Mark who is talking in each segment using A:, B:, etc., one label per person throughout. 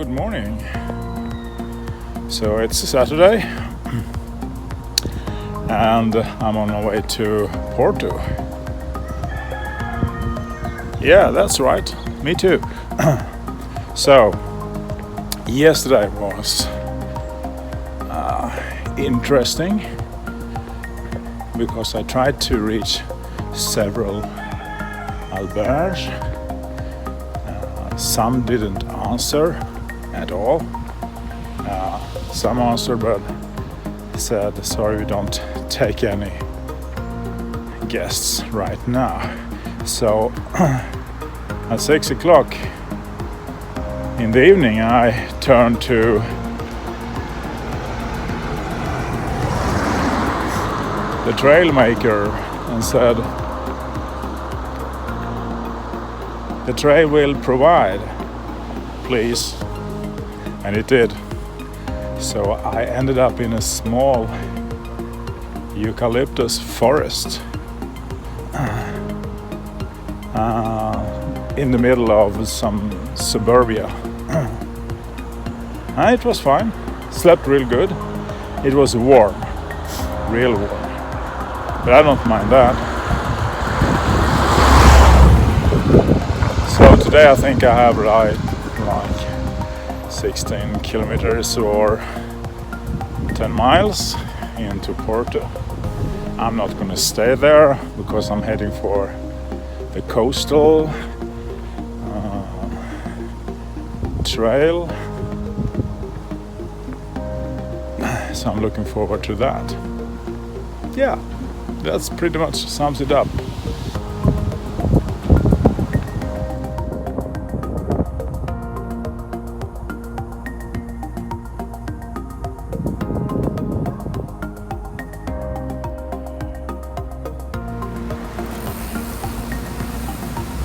A: good morning. So it's Saturday and I'm on my way to Porto. Yeah, that's right, me too. So yesterday was interesting because I tried to reach several albergues. Some didn't answer at all. Some answered but said, sorry, we don't take any guests right now. So at 6 o'clock in the evening I turned to the trail maker and said, the trail will provide, please. And it did. So I ended up in a small eucalyptus forest in the middle of some suburbia. And it was fine. Slept real good. It was warm, real warm. But I don't mind that. So today I think I have like 16 kilometers or 10 miles into Porto. I'm not gonna stay there because I'm heading for the coastal trail. So I'm looking forward to that. Yeah, that's pretty much sums it up.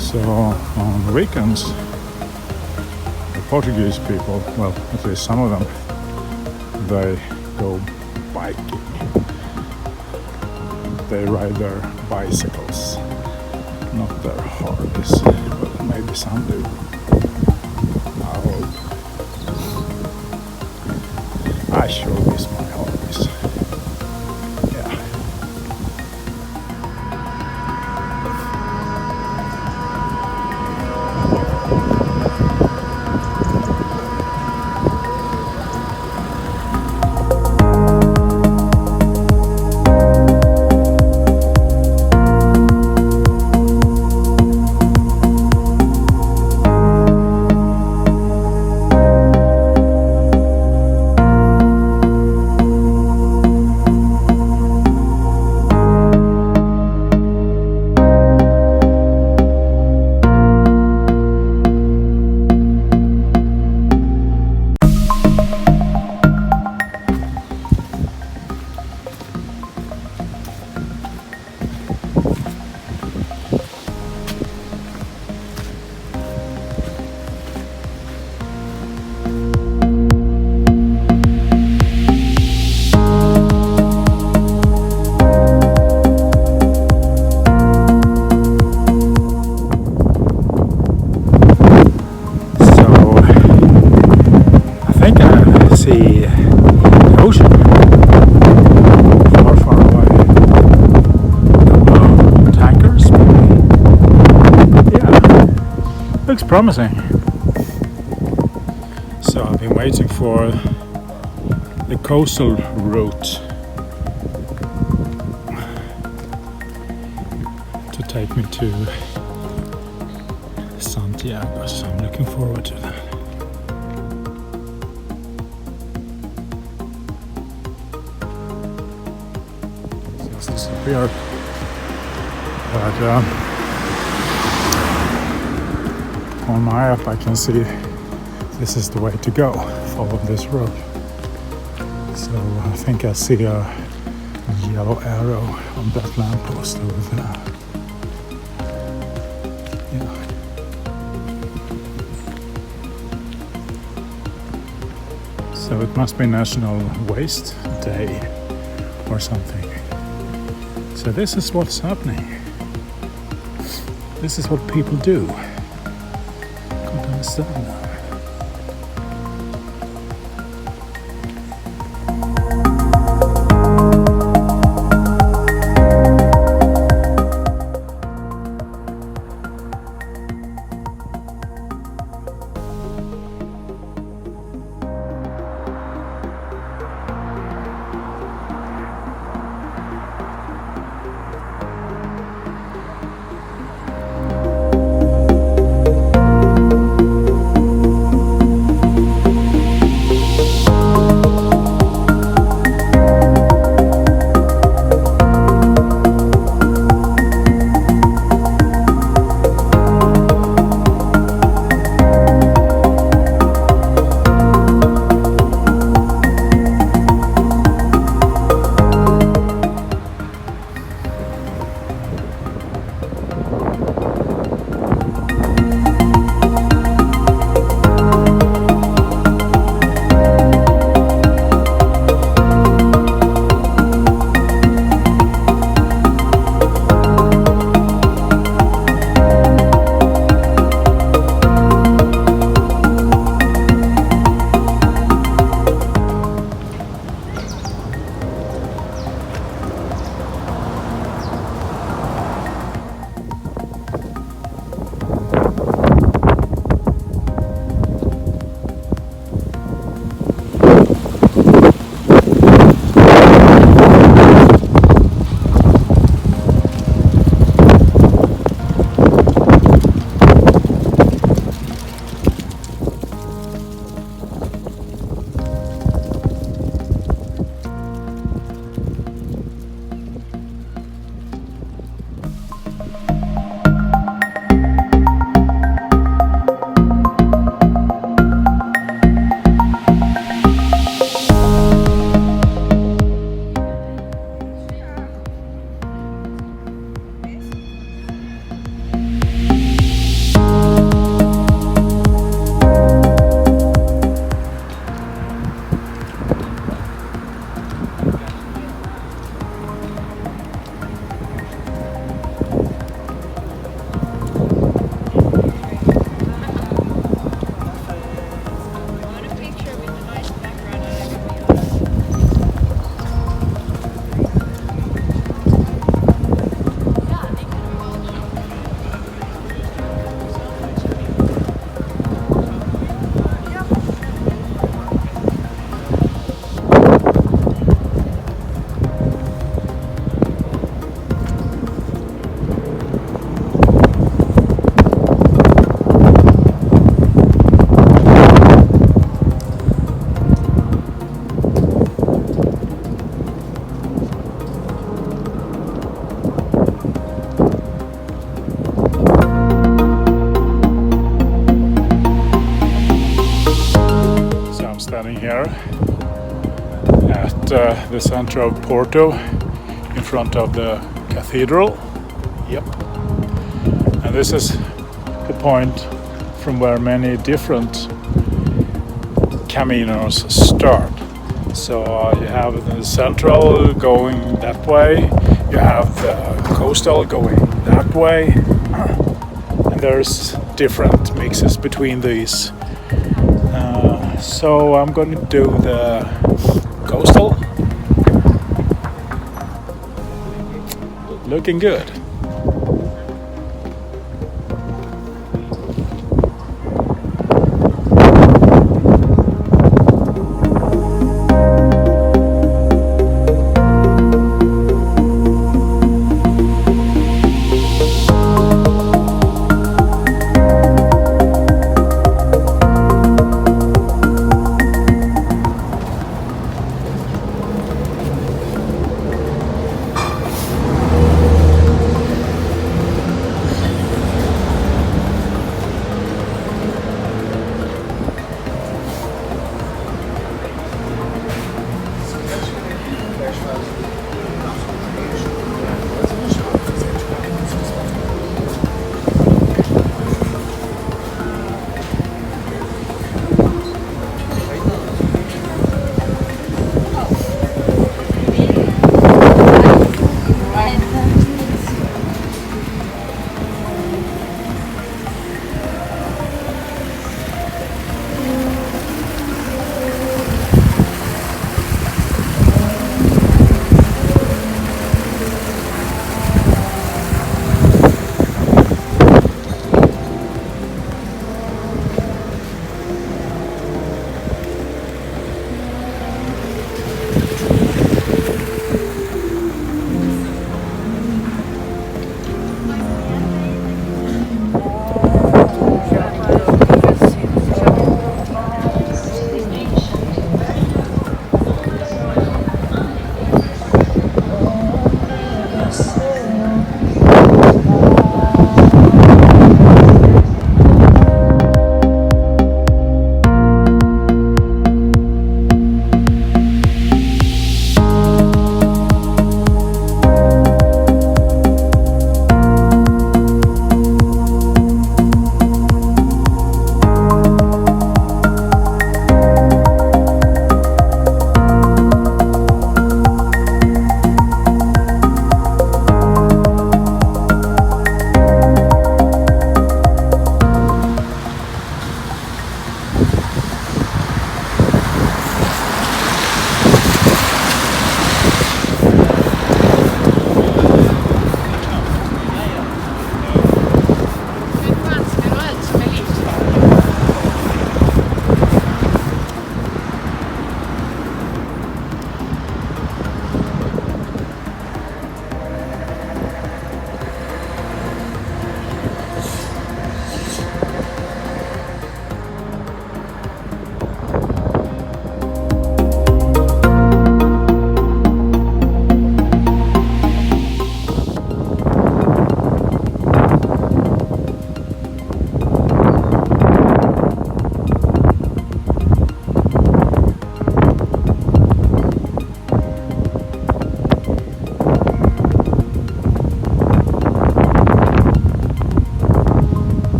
A: So on the weekends, the Portuguese people, well, at least some of them, they go biking. They ride their bicycles, not their Harleys, but maybe some do. I hope. I sure miss my Harleys. Yeah. See the ocean far away. Tankers, yeah, looks promising. So I've been waiting for the coastal route to take me to Santiago, so I'm looking forward to that. Disappeared, but on my app I can see this is the way to go. Follow this road. So I think I see a yellow arrow on that lamppost over there. Yeah. So it must be National Waste Day or something. So this is what's happening. This is what people do. I can't understand that. the Centre of Porto in front of the cathedral. Yep. And this is the point from where many different Caminos start. So you have the central going that way, you have the coastal going that way, and there's different mixes between these. So I'm going to do the coastal. Looking good.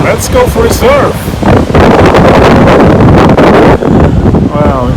A: Let's go for a surf. Well,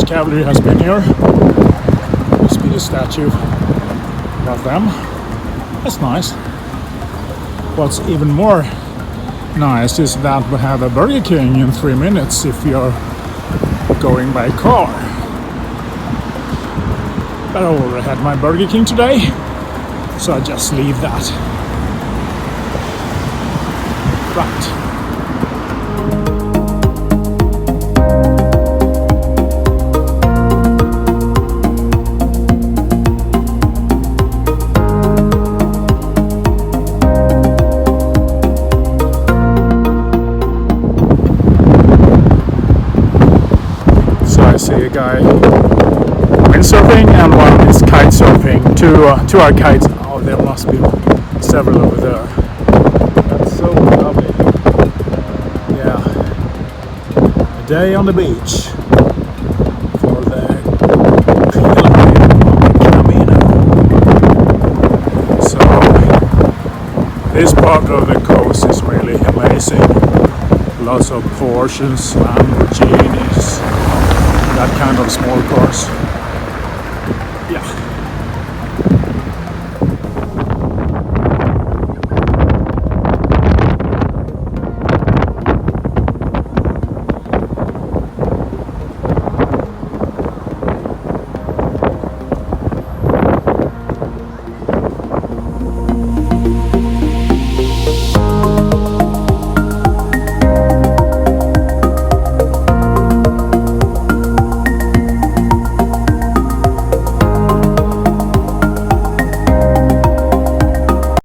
A: cavalry has been here. Must be the statue of them. That's nice. What's even more nice is that we have a Burger King in 3 minutes if you're going by car. But I already had my Burger King today, so I just leave that. Right. I see a guy windsurfing and one is kite surfing. Two are kites. Oh, there must be several over there. That's so lovely. Yeah, a day on the beach for the Pilar Camino. So this part of the coast is really amazing. Lots of Porsches, Lamborghinis. That kind of small cars.